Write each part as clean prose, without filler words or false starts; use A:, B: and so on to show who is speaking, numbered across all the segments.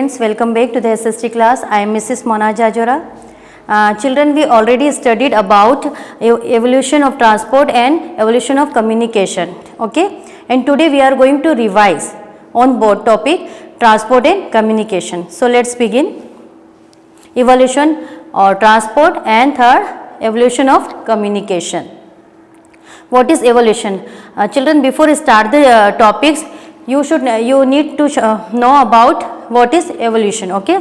A: Friends, welcome back to the SST class. I am Mrs. Mona Jajora. Children, we already studied about evolution of transport and evolution of communication. Okay, and today we are going to revise on both topic transport and communication. So let's begin. Evolution or transport and third evolution of communication. What is evolution? Children, before start the topics, you need to know about what is evolution. Okay,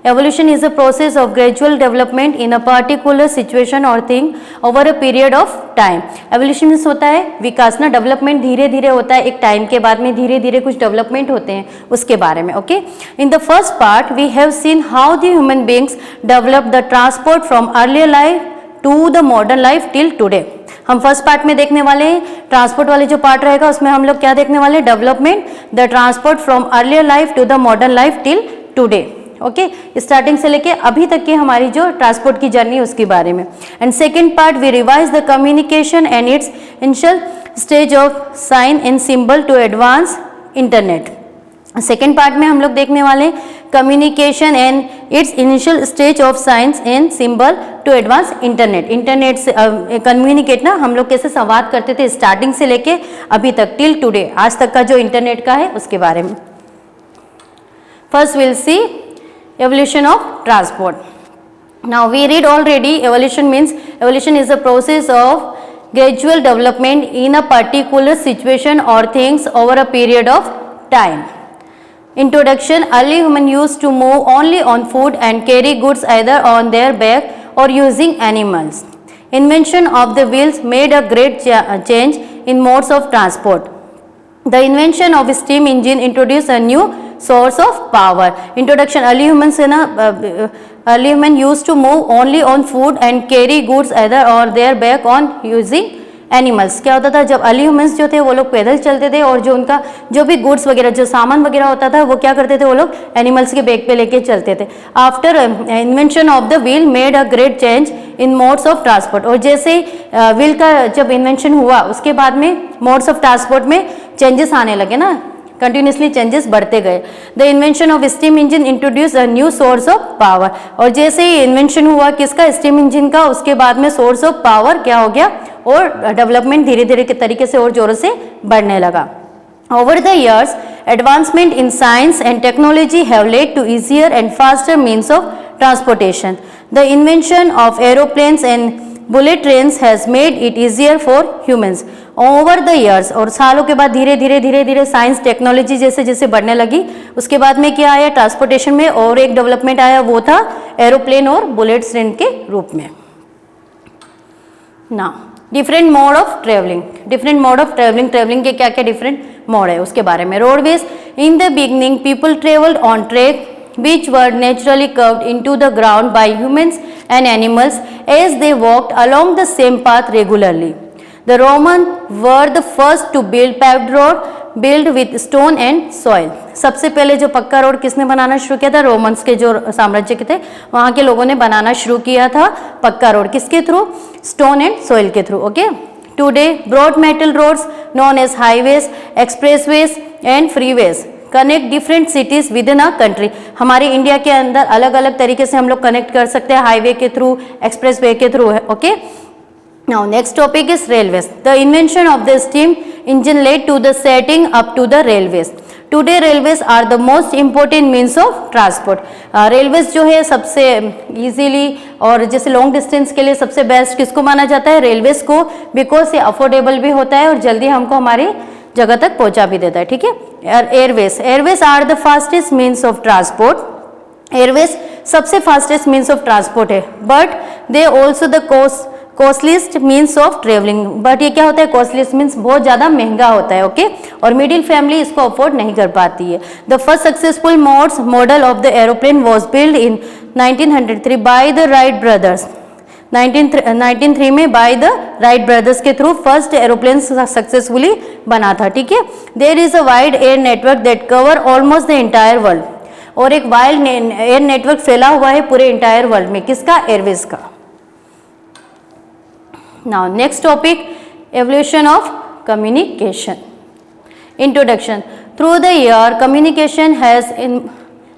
A: evolution is a process of gradual development in a particular situation or thing over a period of time. evolution means होता है विकास ना, development धीरे धीरे होता है, एक time के बाद में धीरे धीरे कुछ डेवलपमेंट होते हैं उसके बारे में. Okay, in the first part we have seen how the human beings develop the transport from earlier life to the modern life till today. हम फर्स्ट पार्ट में देखने वाले हैं, ट्रांसपोर्ट वाले जो पार्ट रहेगा उसमें हम लोग क्या देखने वाले हैं, development the transport from earlier life to the modern life till today. Okay, starting से लेके अभी तक की हमारी जो ट्रांसपोर्ट की जर्नी उसके बारे में. And second part we revise the communication and its initial stage of sign and symbol to advance internet. Second part में हम लोग देखने वाले communication and its initial stage of science and symbol to advance internet. Internet से communicate ना हम लोग कैसे संवाद करते थे स्टार्टिंग से लेके अभी तक टिल टुडे, आज तक का जो इंटरनेट का है उसके बारे में. First will see evolution of transport. Now we read already evolution means evolution is a process of gradual development in a particular situation or things over a period of time. Introduction. Early human used to move only on foot and carry goods either on their back or using animals. Invention of the wheels made a great change in modes of transport. The invention of steam engine introduced a new source of power. Introduction. Early humans है ना, early human used to move only on foot and carry goods either or their back on using animals. क्या होता था जब early humans जो थे वो लोग पैदल चलते थे और जो उनका जो भी गुड्स वगैरह जो सामान वगैरह होता था वो क्या करते थे, वो लोग एनिमल्स के बैक पे लेके चलते थे. After invention of the wheel made a great change in modes of transport. और जैसे व्हील का जब इन्वेंशन हुआ उसके बाद में मोड्स ऑफ ट्रांसपोर्ट में चेंजेस आने लगे ना, कंटिन्यूसली चेंजेस बढ़ते गए. The invention of steam engine introduce a new source of power. और जैसे ही इन्वेंशन हुआ किसका, स्टीम इंजन का, उसके बाद में सोर्स ऑफ पावर क्या हो गया और डेवलपमेंट धीरे धीरे के तरीके से और जोरों से बढ़ने लगा. Over the years, advancement in science and technology have led to easier and faster means of transportation. The invention of aeroplanes and bullet trains has made it easier for humans. Over the years, और सालों के बाद धीरे धीरे science technology जैसे जैसे बढ़ने लगी उसके बाद में क्या आया ट्रांसपोर्टेशन में, और एक डेवलपमेंट आया वो था एरोप्लेन और बुलेट ट्रेन के रूप में. ना different mode of travelling. Different mode of travelling, travelling के क्या क्या डिफरेंट मोड है उसके बारे में. Roadways. In the beginning people travelled on track which were naturally curved into the ground by humans and animals as they walked along the same path regularly. The Romans were the first to build paved road built with stone and soil. सबसे पहले जो पक्का road किसने बनाना शुरू किया था, Romans के जो साम्राज्य के थे वहाँ के लोगों ने बनाना शुरू किया था पक्का रोड. किसके थ्रू, स्टोन एंड सॉइल के through. Okay, today broad metal roads known as highways, expressways and freeways connect different cities within a country. हमारे इंडिया के अंदर अलग अलग तरीके से हम लोग कनेक्ट कर सकते हैं, हाईवे के थ्रू, एक्सप्रेस वे के थ्रू है. Okay, now next topic is railways. The invention of the steam engine led to the setting up to the railways. Today railways are the most important means of transport. Railways जो है सबसे easily और जैसे long distance के लिए सबसे best किसको माना जाता है, रेलवेज को, बिकॉज ये अफोर्डेबल भी होता है और जल्दी हमको हमारी जगह तक पहुंचा भी देता है. ठीक है. Airways. Airways are the fastest means of transport. Airways सबसे फास्टेस्ट मीन्स ऑफ ट्रांसपोर्ट है, but they also the costliest means of travelling. But ये क्या होता है, कॉस्टलीस्ट मीन्स बहुत ज़्यादा महंगा होता है. ओके, और मिडिल फैमिली इसको अफोर्ड नहीं कर पाती है. The first successful model of the aeroplane was build in 1903 by the Wright brothers. 1903 में बाय द राइट ब्रदर्स के थ्रू फर्स्ट एरोप्लेन सक्सेसफुली बना था. ठीक है. There is a wide air network that cover almost the entire world. और एक wide air network फैला हुआ है पूरे इंटायर वर्ल्ड में, किसका, एयरवेज का. Now next topic evolution of communication. Introduction. Through the year communication has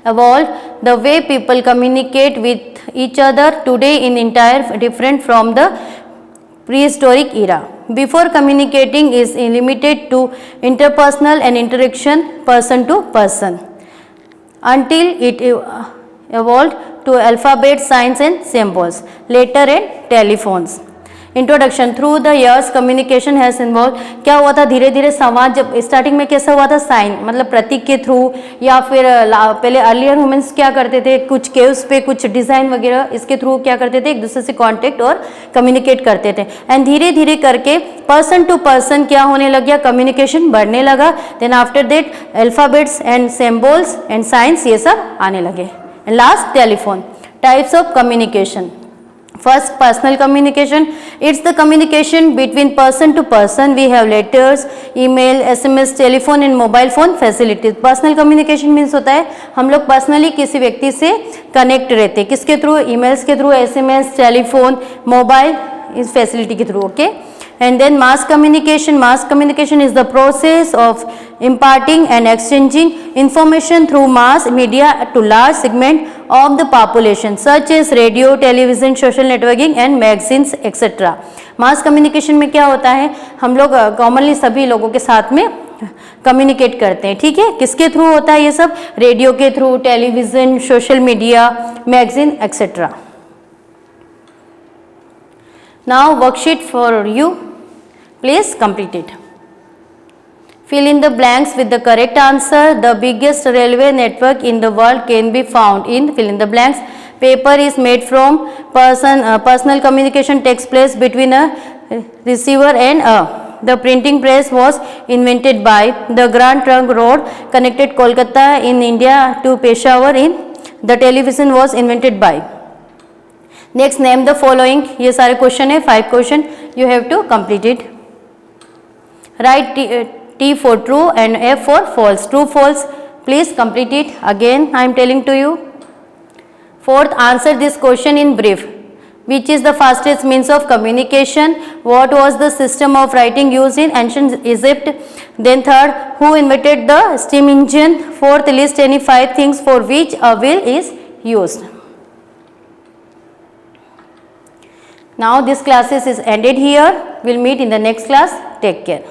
A: evolved. The way people communicate with each other today in entire different from the prehistoric era. Before, communicating is limited to interpersonal and interaction person to person until it evolved to alphabet, signs and symbols, later and telephones. Introduction through the years communication has involve. क्या हुआ था धीरे धीरे संवाद, जब starting में कैसा हुआ था, साइन मतलब प्रतीक के थ्रू, या फिर पहले अर्लियर ह्यूमंस क्या करते थे, कुछ केव्स पे कुछ डिज़ाइन वगैरह इसके थ्रू क्या करते थे, एक दूसरे से कांटेक्ट और कम्युनिकेट करते थे. एंड धीरे धीरे करके पर्सन टू पर्सन क्या होने लग गया, कम्युनिकेशन बढ़ने लगा. Then after that alphabets and symbols and science ये सब आने लगे. And last telephone. Types of communication. First, personal communication. It's the communication between person to person. We have letters, email, SMS, telephone and mobile phone facilities. Personal communication means होता है हम लोग personally किसी व्यक्ति से कनेक्ट रहते हैं. किसके थ्रू, ईमेल्स के थ्रू, SMS, टेलीफोन, मोबाइल इस फैसिलिटी के through. Okay. And then mass communication. Mass communication is the process of imparting and exchanging information through mass media to large segment of the population such as radio, television, social networking and magazines etc. Mass communication में क्या होता है, हम लोग commonly सभी लोगों के साथ में कम्युनिकेट करते हैं. ठीक है, किसके थ्रू होता है ये सब, रेडियो के through, television, social media, magazine etcetera. Now worksheet for you. Please complete it. Fill in the blanks with the correct answer. The biggest railway network in the world can be found in fill in the blanks. Paper is made from personal communication takes place between a receiver and a. The printing press was invented by. The Grand Trunk Road connected Kolkata in India to Peshawar in. The television was invented by. Next, name the following. ये सारे question है, 5 question. You have to complete it. Write T for true and F for false. True, false. Please complete it. Again, I am telling to you. Fourth, answer this question in brief. Which is the fastest means of communication? What was the system of writing used in ancient Egypt? Then third, who invented the steam engine? Fourth, list any 5 things for which a wheel is used. Now this classes is ended here. We'll meet in the next class. Take care.